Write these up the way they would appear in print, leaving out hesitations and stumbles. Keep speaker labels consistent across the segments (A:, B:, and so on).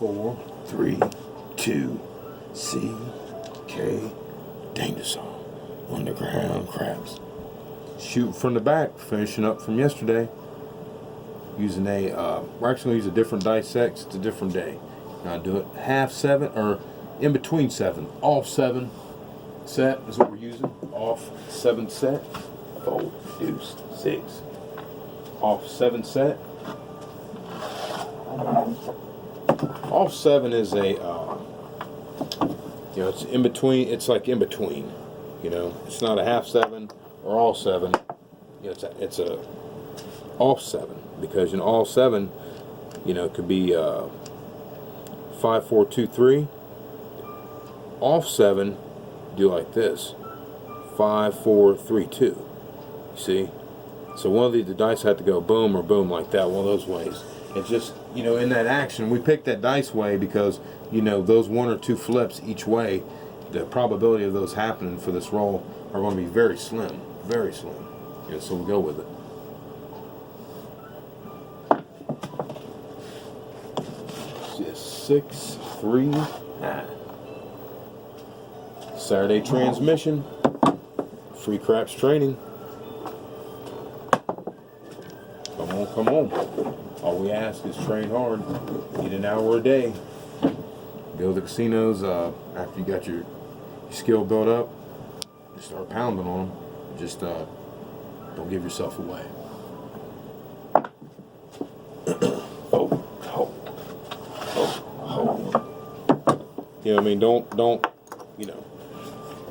A: 4, 3, 2, C, K, danger zone, underground craps. Shooting from the back, finishing up from yesterday. Using we're actually going to use a different dice set. It's a different day. Now do it half 7 or in between 7. Off 7 set is what we're using. Off 7 set. 4, deuce, 6. Off 7 set. Off 7 is a, it's in between. It's like in between. It's not a half 7 or all 7. It's a off 7 because all 7, it could be 5, 4, 2, 3. Off 7, do like this: 5, 4, 3, 2. You see? So one of the dice had to go boom or boom like that, one of those ways. It's just, in that action, we picked that dice way because, those 1 or 2 flips each way, the probability of those happening for this roll are going to be very slim. Very slim. So we'll go with it. Just 6, 3, 9. Saturday transmission. Free craps training. Come on, come on. All we ask is train hard. Eat an hour a day. Go to the casinos after you got your skill built up. Just start pounding on them. Just don't give yourself away. Don't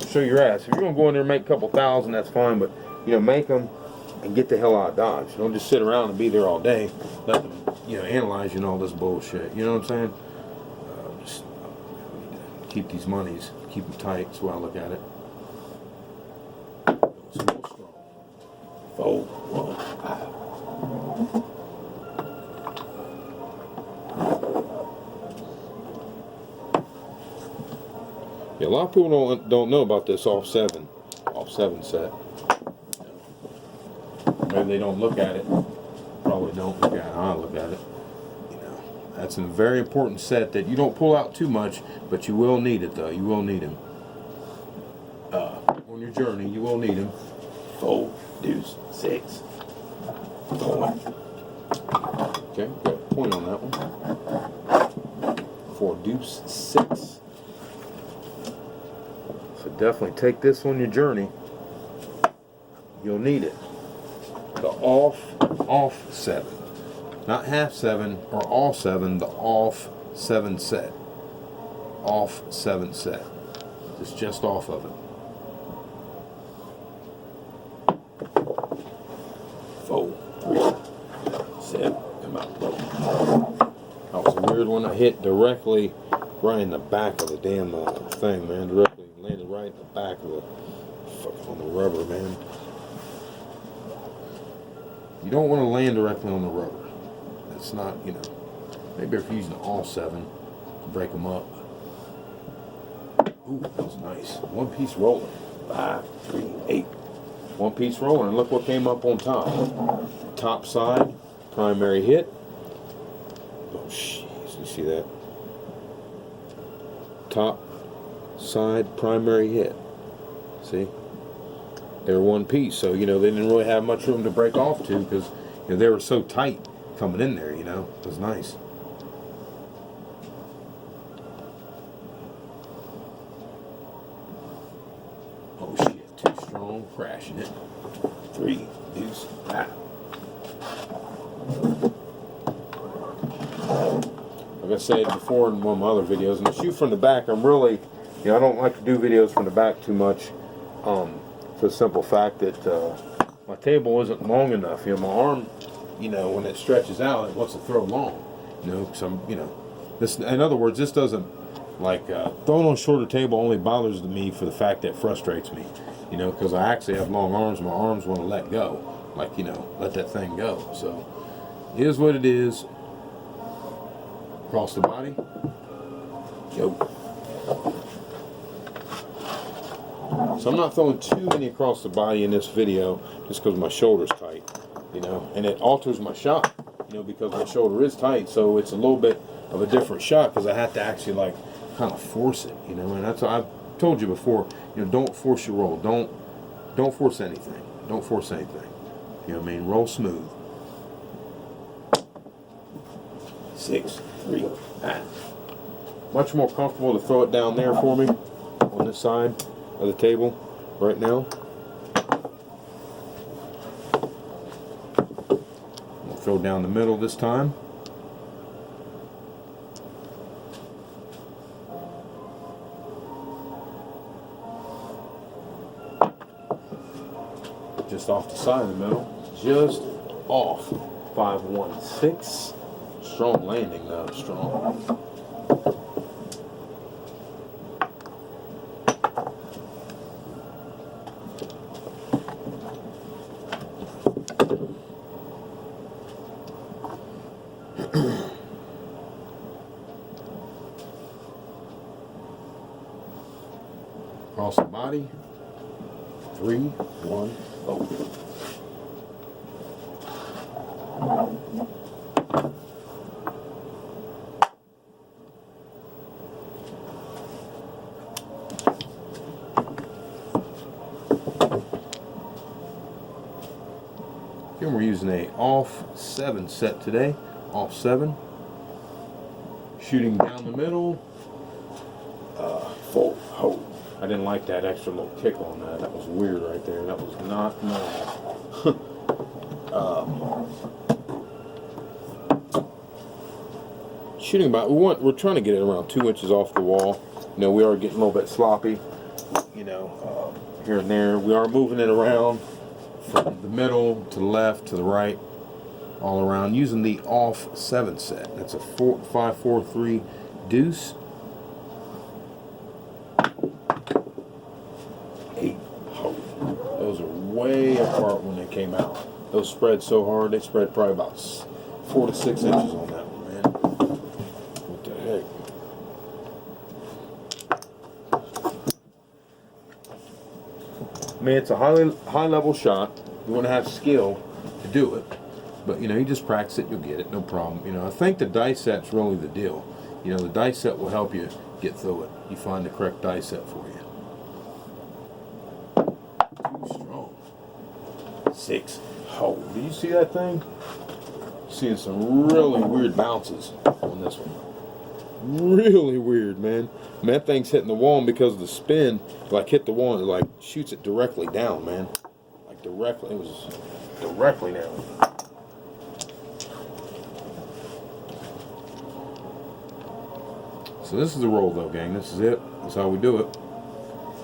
A: show your ass. If you're gonna go in there and make a couple thousand, that's fine, but make them and get the hell out of Dodge. Don't just sit around and be there all day. Let them, analyze you and all this bullshit. You know what I'm saying? Just keep these monies, keep them tight. That's the way I look at it. It's a little strong. 4, 1, 5. Yeah, a lot of people don't know about this off 7 set. Maybe they don't look at it. Probably don't look at it. I look at it. That's a very important set that you don't pull out too much, but you will need it though. You will need him. On your journey, you will need him. 4, deuce, 6. 4. Okay, got a point on that one. 4, deuce, 6. So definitely take this on your journey. You'll need it. The off 7. Not half 7 or all 7, the off 7 set. Off 7 set. Just off of it. 4, 3, 7. Come out. That was a weird one. I hit directly right in the back of the damn thing, man. Directly landed right in the back of the on the rubber, man. You don't want to land directly on the rubber. That's not, maybe if you're using all 7 to break them up. Ooh, that was nice. One piece rolling. 5, 3, 8. One piece rolling, and look what came up on top. Top side, primary hit. Oh, jeez, you see that? Top side, primary hit. See? They were one piece, so they didn't really have much room to break off to because they were so tight coming in there. It was nice. Oh shit! Too strong, crashing it. 3, deuce, Like I said before in one of my other videos, and the shoot from the back, I'm really, I don't like to do videos from the back too much. For the simple fact that my table isn't long enough. My arm, when it stretches out, it wants to throw long. Because this. In other words, this doesn't throwing on a shorter table only bothers me for the fact that it frustrates me. Because I actually have long arms. My arms want to let go, let that thing go. So, it is what it is. Across the body. Yo. So I'm not throwing too many across the body in this video just because my shoulder's tight, and it alters my shot, because my shoulder is tight, so it's a little bit of a different shot because I had to actually like kind of force it, you know. And that's what I've told you before. You know, don't force your roll. Don't force anything. Don't force anything. You know what I mean? Roll smooth. 6, 3, 9. Much more comfortable to throw it down there for me on this side of the table right now. We'll throw down the middle this time. Just off the side of the middle. Just off. 5-1-6. Strong landing though. Strong. Across the body. 3, 1, 0. Again, we're using a off 7 set today. Off 7. Shooting down the middle. Full hold. I didn't like that extra little kick on that. That was weird right there. That was not normal. Shooting about, we're trying to get it around 2 inches off the wall. You know, we are getting a little bit sloppy. You know, here and there. We are moving it around from the middle to the left to the right, all around using the off 7 set. That's a 5-4-3 deuce. 8. Those are way apart when they came out. Those spread so hard, they spread probably about 4 to 6 inches on that one, man. What the heck? I mean, it's a high level shot. You want to have skill to do it, but you know, you just practice it, you'll get it, no problem. You know, I think the dice set's really the deal. You know, the dice set will help you get through it. You find the correct dice set for you. Too strong. 6. Oh, do you see that thing? Seeing some really weird bounces on this one. Really weird, man. Man, that thing's hitting the wall, and because of the spin, like hit the wall and it like shoots it directly down, man. Like directly, it was directly down. So this is the roll though, gang. This is it. That's how we do it.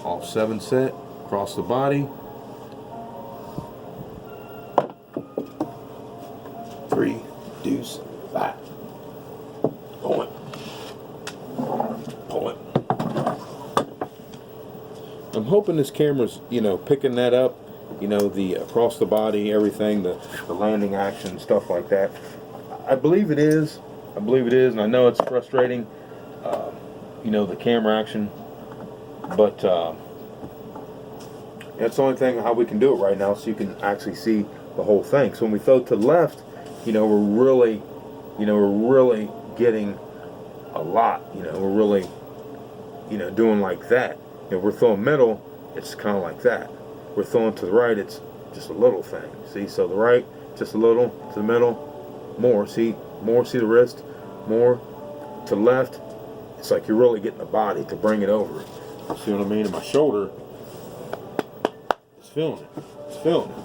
A: Off 7 set, across the body. 3, deuce, 5. Pull it. Pull it. I'm hoping this camera's, you know, picking that up. You know, the across the body, everything, the landing action, stuff like that. I believe it is. I believe it is, and I know it's frustrating. You know, the camera action, but that's the only thing how we can do it right now, so you can actually see the whole thing. So when we throw to the left, you know, we're really getting a lot. You know, we're really, you know, doing like that. You know, we're throwing middle, it's kind of like that. We're throwing to the right, it's just a little thing. See, so the right, just a little, to the middle, more. See the wrist, more to the left. It's like you're really getting the body to bring it over. See what I mean? And my shoulder, it's feeling it. It's feeling it.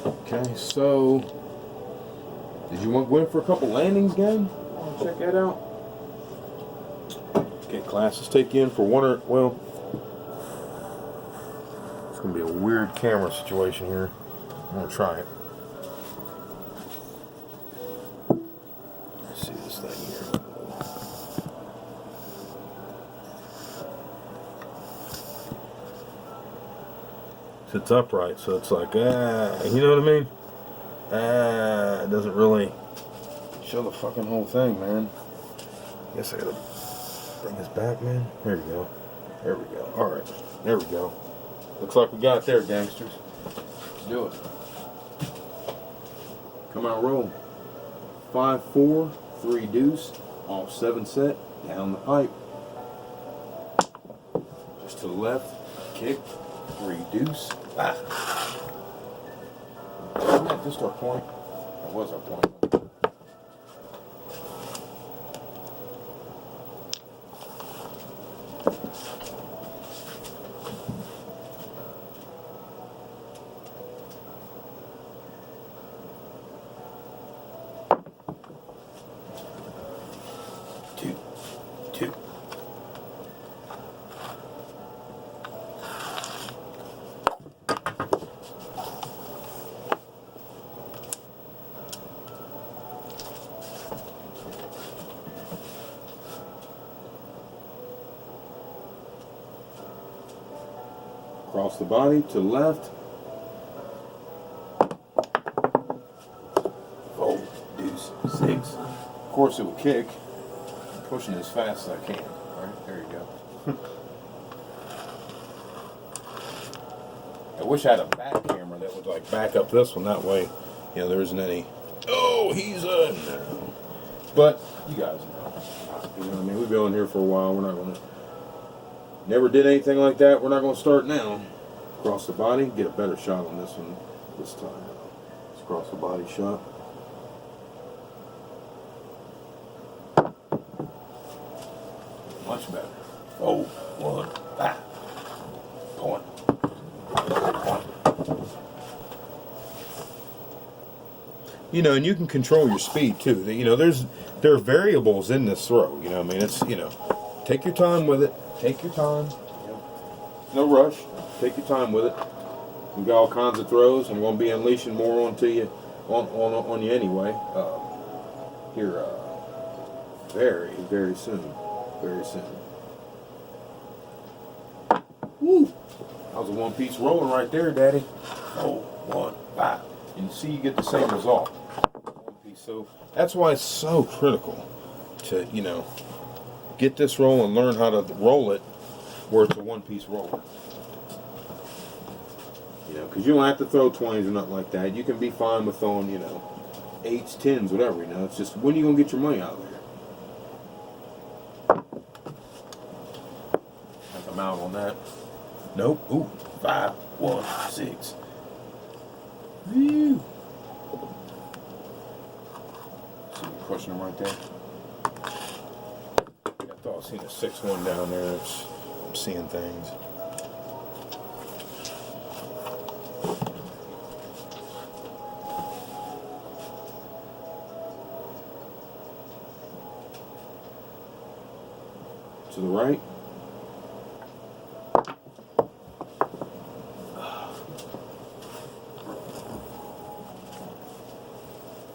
A: Okay, so did you want to go in for a couple landings, gang? Want to check that out? Okay, class, let's take you in for one or, well, it's going to be a weird camera situation here. I'm going to try it. Let's see this thing here. It's upright, so it's like, you know what I mean? It doesn't really show the fucking whole thing, man. Guess I gotta bring this back, man. There we go. There we go. Alright, there we go. Looks like we got it there, gangsters. Let's do it. Come on, roll. 5-4, 3 deuce, off 7 set, down the pipe. Just to the left, kick, 3 deuce. Ah. Isn't that just our point? That was our point. Two. Cross the body to the left. Fold, deuce, 6. Of course it will kick. I'm pushing as fast as I can. Alright, there you go. I wish I had a back camera that would like back up this one, that way, you know, there isn't any, oh, he's in there. But you guys know. You know what I mean? We've been on here for a while. We're not gonna never did anything like that. We're not gonna start now. Cross the body, get a better shot on this one this time. Let's cross the body shot. Much better. Oh, 1, ah, point. You know, and you can control your speed too. You know, there are variables in this throw. You know, I mean, it's, you know, take your time with it. Take your time. No rush. Take your time with it. We've got all kinds of throws. I'm going to be unleashing more onto you, on you anyway. Here, very, very soon. Very soon. Woo! That was a one-piece rolling right there, Daddy. Oh, 1, 5. And you see, you get the same result. One piece. So that's why it's so critical to, you know, get this roll and learn how to roll it where it's a one-piece roller. You know, because you don't have to throw 20s or nothing like that. You can be fine with throwing, you know, 8s, 10s, whatever. You know, it's just when are you gonna get your money out of there? I'm out on that. Nope. Ooh, 5, 1, 6. Woo! See me pushing them right there. I thought I seen a 6-1 down there. I'm seeing things. To the right.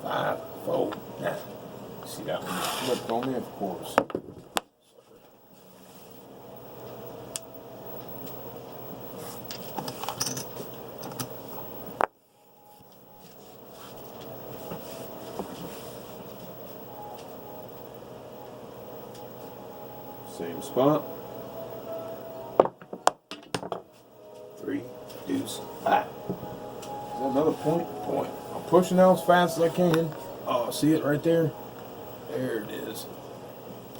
A: Five, 4, 9. See that one flipped on me, of course. Same spot. 3, deuce, 5. Is that another point? Point. I'm pushing out as fast as I can. Oh, see it right there? There it is.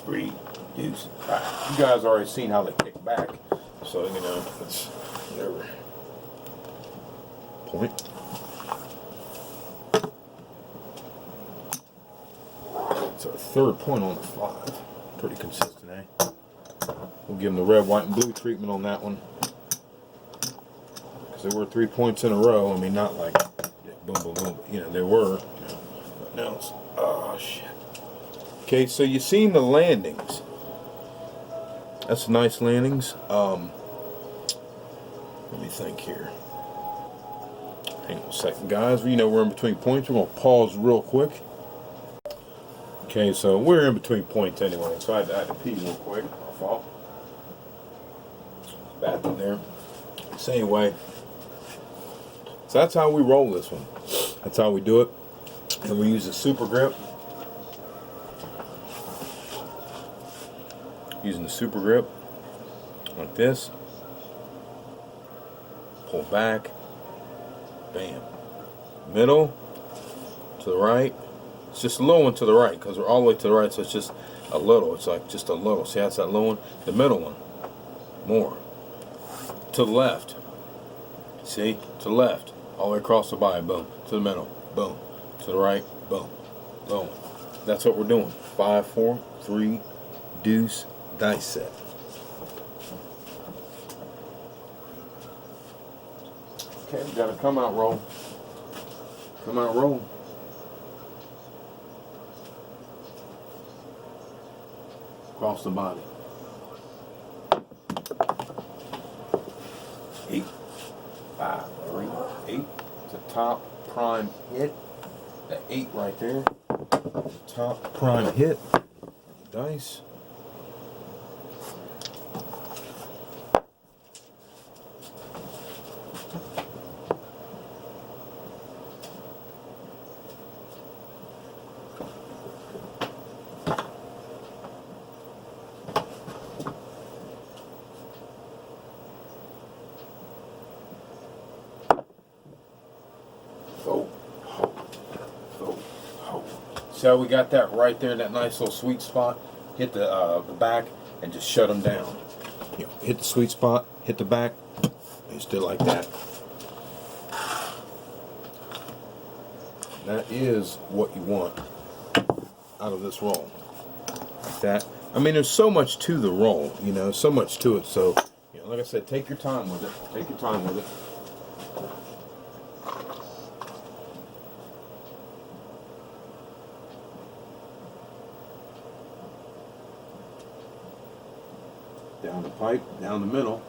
A: 3, deuce, 5. You guys already seen how they kick back, so you know it's whatever. Point. It's our third point on the 5. Pretty consistent, eh? We'll give them the red, white, and blue treatment on that one. Because there were 3 points in a row. I mean, not like, yeah, boom, boom, boom. You know, there were. You know, but now it's, oh, shit. Okay, so you've seen the landings. That's nice landings. Let me think here. Hang on a second, guys. You know, we're in between points. We're going to pause real quick. Okay, so we're in between points anyway, so I had to pee real quick. My fault. Bathroom there. So anyway, so that's how we roll this one. That's how we do it. And we use a super grip. Using the super grip like this. Pull back. Bam. Middle to the right. It's just a little one to the right, because we're all the way to the right, so it's just a little. It's like just a little. See, that's that little one. The middle one, more. To the left. See, to the left, all the way across the body. Boom. To the middle. Boom. To the right. Boom. Boom. That's what we're doing. 5, 4, 3, deuce, dice set. Okay, we got a come out roll. Come out roll. Across the body. 8, 5, 3, 8. It's a top prime hit. That 8 right there. Top prime hit. Dice. So we got that right there, that nice little sweet spot. Hit the back and just shut them down. You know, hit the sweet spot, hit the back, just do it like that. That is what you want out of this roll. Like that. I mean, there's so much to the roll, you know, so much to it. So, you know, like I said, take your time with it. Take your time with it. Down the pipe, down the middle.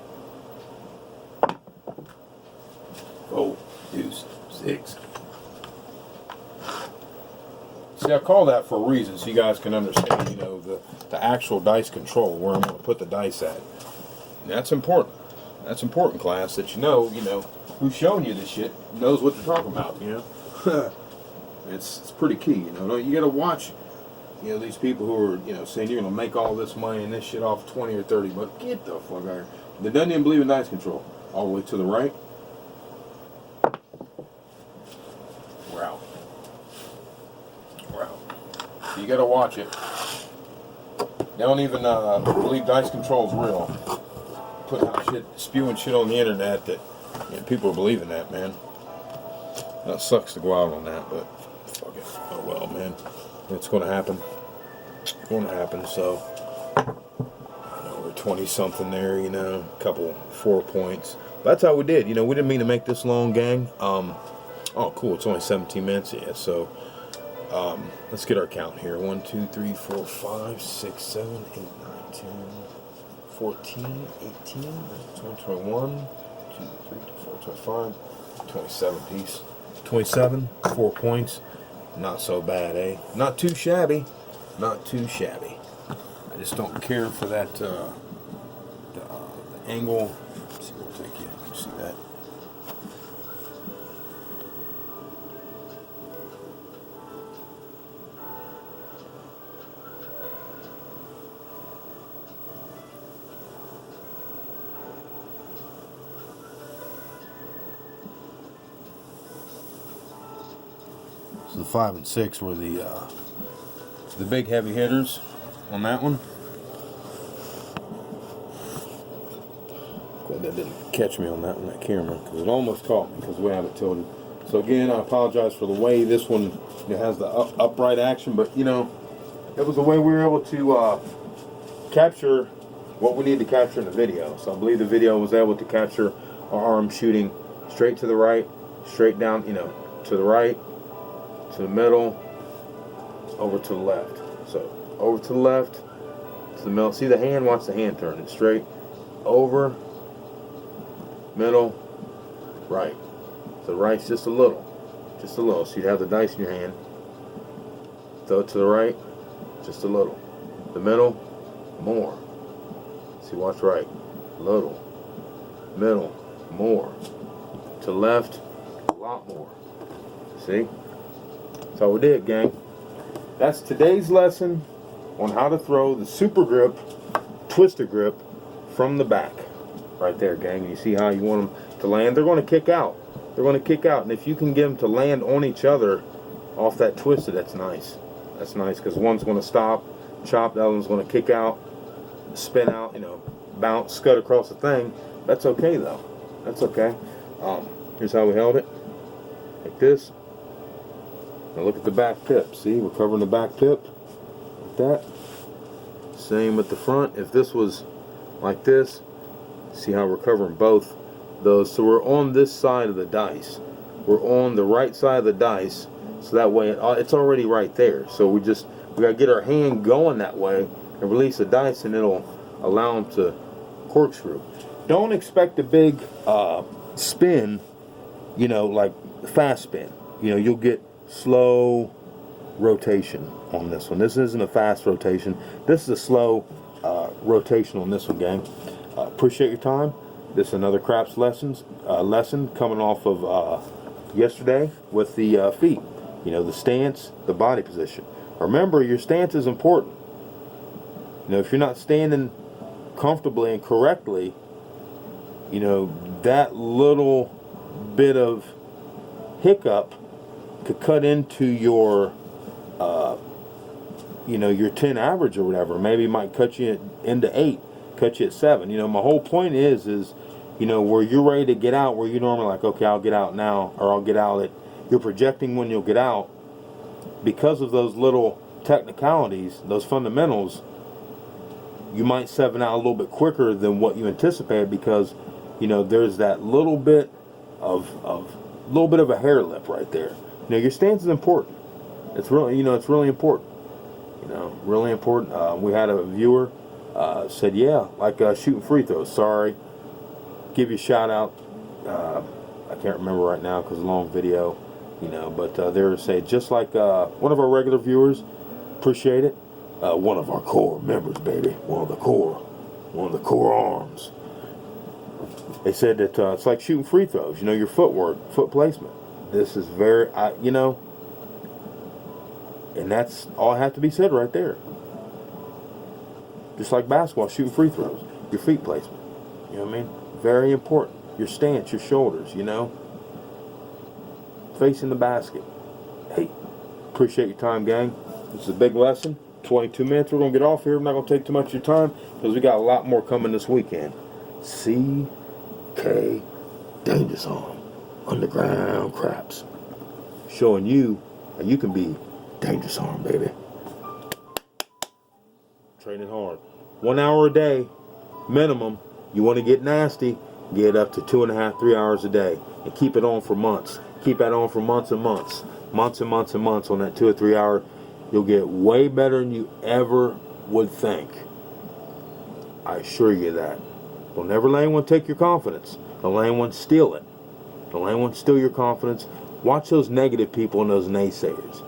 A: 4, deuce, 6. See, I call that for a reason, so you guys can understand, you know, the actual dice control, where I'm going to put the dice at. And that's important. That's important, class, that you know who's showing you this shit knows what they're talking about, you know. It's pretty key, you know. You got to watch. You know, these people who are, you know, saying you're going to make all this money and this shit off 20 or 30 bucks. Get the fuck out of here. They doesn't even believe in dice control. All the way to the right. We're out. We're out. So you got to watch it. They don't even believe dice control is real. Putting out shit, spewing shit on the internet that, you know, people are believing that, man. That sucks to go out on that, but fuck it. Oh well, man. It's going to happen. It's going to happen. So, you know, we're 20-something there, you know, a couple 4 points. But that's how we did. You know, we didn't mean to make this long, gang. Oh, cool. It's only 17 minutes. Yeah. So, let's get our count here. 1, 2, 3, 4, 5, 6, 7, 8, 9, 10, 14, 18, 20, 21, 2, 3, 4, 25, 27 piece. 27, 4 points. Not so bad, eh? Not too shabby. Not too shabby. I just don't care for that, the angle. Let's see, we'll take you. You see that? So the 5 and 6 were the big heavy hitters on that one. Glad that didn't catch me on that one, that camera, because it almost caught me because we have it tilted. So again, I apologize for the way this one, you know, has the upright action, but you know, it was the way we were able to capture what we need to capture in the video. So I believe the video was able to capture our arm shooting straight to the right, straight down, you know, to the right, to the middle, over to the left. So over to the left, to the middle. See the hand? Watch the hand turn. It's straight, over, middle, right. So the right's just a little. Just a little. So you'd have the dice in your hand. Throw it to the right, just a little. The middle, more. See, watch right. Little. Middle, more. To the left, a lot more. See? That's all we did, gang. That's today's lesson on how to throw the super grip, twister grip from the back. Right there, gang. And you see how you want them to land? They're going to kick out. They're going to kick out. And if you can get them to land on each other off that twisted, that's nice. That's nice, because one's going to stop, chop, the other one's going to kick out, spin out, you know, bounce, scud across the thing. That's okay though. That's okay. Here's how we held it, like this. Now look at the back tip. See, we're covering the back tip like that. Same with the front. If this was like this, see how we're covering both those. So we're on this side of the dice. We're on the right side of the dice, so that way it's already right there. So we gotta get our hand going that way and release the dice, and it'll allow them to corkscrew. Don't expect a big spin, you know, like fast spin. You know, you'll get slow rotation on this one. This isn't a fast rotation. This is a slow rotation on this one, gang. Appreciate your time. This is another craps lesson coming off of yesterday with the feet. You know, the stance, the body position. Remember, your stance is important. You know, if you're not standing comfortably and correctly, you know, that little bit of hiccup could cut into your you know, your 10 average or whatever. Maybe it might cut you into 8, cut you at 7. You know, my whole point is you know, where you're ready to get out, where you're normally like, okay, I'll get out now, or I'll get out you're projecting when you'll get out. Because of those little technicalities, those fundamentals, you might 7 out a little bit quicker than what you anticipated, because, you know, there's that little bit of a hair lip right there. You know, your stance is important. It's really, you know, it's really important. You know, really important. We had a viewer said, yeah, like shooting free throws. Sorry, give you a shout out. I can't remember right now because it's a long video. You know, but they were saying, just like one of our regular viewers, appreciate it. One of our core members, baby, one of the core arms. They said that it's like shooting free throws. You know, your footwork, foot placement. This is very, you know, and that's all I have to be said right there. Just like basketball, shooting free throws, your feet placement. You know what I mean? Very important. Your stance, your shoulders, you know. Facing the basket. Hey, appreciate your time, gang. This is a big lesson. 22 minutes. We're going to get off here. I'm not going to take too much of your time because we got a lot more coming this weekend. CK Dangerous Arm Underground Craps. Showing you how you can be dangerous arm, baby. Training hard. 1 hour a day, minimum. You want to get nasty, get up to 2.5, 3 hours a day. And keep it on for months. Keep that on for months and months. Months and months and months on that 2 or 3 hour. You'll get way better than you ever would think. I assure you that. Don't ever let anyone take your confidence. Don't let anyone steal it. Don't let anyone steal your confidence. Watch those negative people and those naysayers.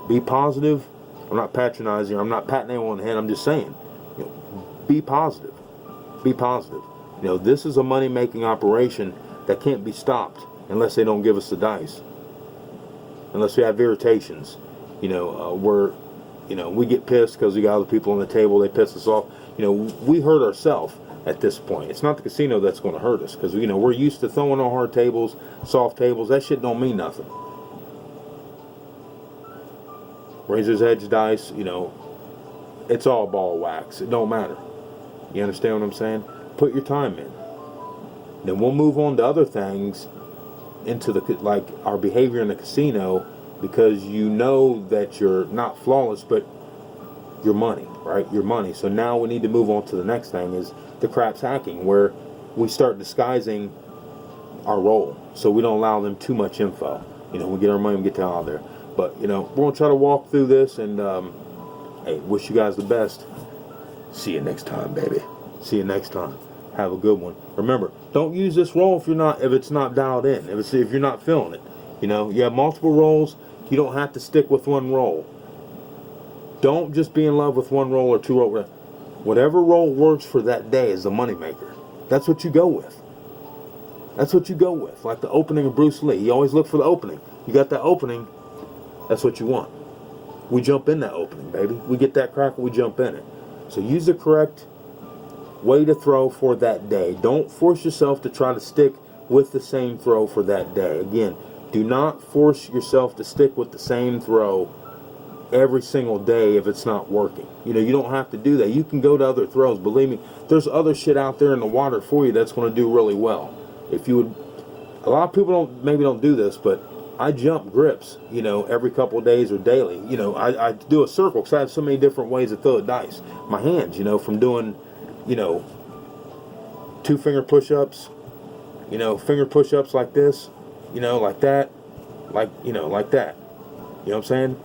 A: Be positive. I'm not patronizing. I'm not patting anyone on the head. I'm just saying, you know, be positive. Be positive. You know, this is a money-making operation that can't be stopped unless they don't give us the dice. Unless we have irritations. You know, we get pissed because we got other people on the table. They piss us off. You know, we hurt ourselves at this point. It's not the casino that's going to hurt us, because, you know, we're used to throwing on hard tables, soft tables. That shit don't mean nothing. Razor's Edge dice, you know, it's all ball wax. It don't matter. You understand what I'm saying? Put your time in. Then we'll move on to other things, into the, like our behavior in the casino, because you know that you're not flawless, but your money, right? Your money. So now we need to move on to the next thing, is the craps hacking, where we start disguising our role, so we don't allow them too much info. You know, we get our money and get the hell out of there. But, you know, we're going to try to walk through this, and, hey, wish you guys the best. See you next time, baby. See you next time. Have a good one. Remember, don't use this roll if it's not dialed in, if you're not feeling it. You know, you have multiple rolls. You don't have to stick with one roll. Don't just be in love with one roll or two rolls. Whatever roll works for that day is the moneymaker. That's what you go with. That's what you go with. Like the opening of Bruce Lee. You always look for the opening. You got that opening, that's what you want. We jump in that opening, baby. We get that cracker, we jump in it. So use the correct way to throw for that day. Don't force yourself to try to stick with the same throw for that day. Again, Do not force yourself to stick with the same throw every single day if it's not working. You know, you don't have to do that. You can go to other throws. Believe me, there's other shit out there in the water for you that's going to do really well. If you would, a lot of people don't do this, but I jump grips, you know, every couple of days or daily. You know, I do a circle because I have so many different ways to throw a dice. My hands, you know, from doing, you know, 2 finger push-ups, you know, finger push-ups like this, you know, like that, like, you know, like that. You know what I'm saying?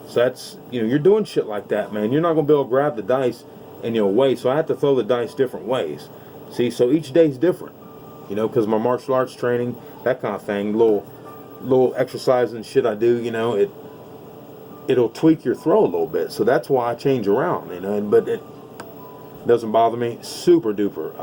A: So that's, you know, you're doing shit like that, man. You're not going to be able to grab the dice in your way. So I have to throw the dice different ways. See, so each day's different, you know, because my martial arts training, that kind of thing, little exercise and shit I do, you know, it'll tweak your throw a little bit. So that's why I change around, you know, but it doesn't bother me. Super duper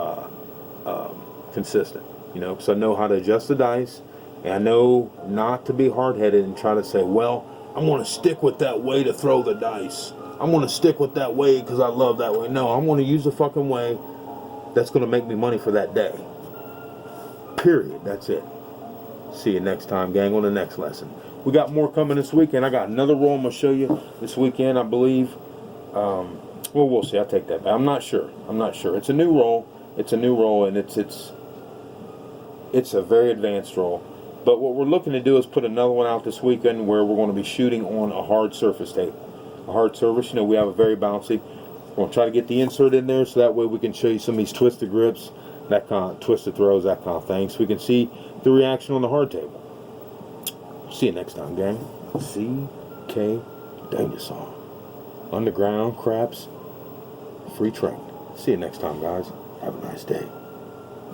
A: consistent, you know, because I know how to adjust the dice, and I know not to be hard-headed and try to say, well, I'm going to stick with that way to throw the dice. I'm going to stick with that way because I love that way. No, I'm going to use the fucking way that's going to make me money for that day. Period. That's it. See you next time, gang, on the next lesson. We got more coming this weekend. I got another roll I'm going to show you this weekend, I believe. Well, we'll see. I'll take that back. I'm not sure. It's a new roll. And it's a very advanced roll. But what we're looking to do is put another one out this weekend where we're going to be shooting on a hard surface tape. A hard surface, you know, we have a very bouncy. We're going to try to get the insert in there so that way we can show you some of these twisted grips, that kind of twisted throws, that kind of thing, so we can see the reaction on the hard table. See you next time, gang. CK Dinosaur. Underground, craps, free trade. See you next time, guys. Have a nice day.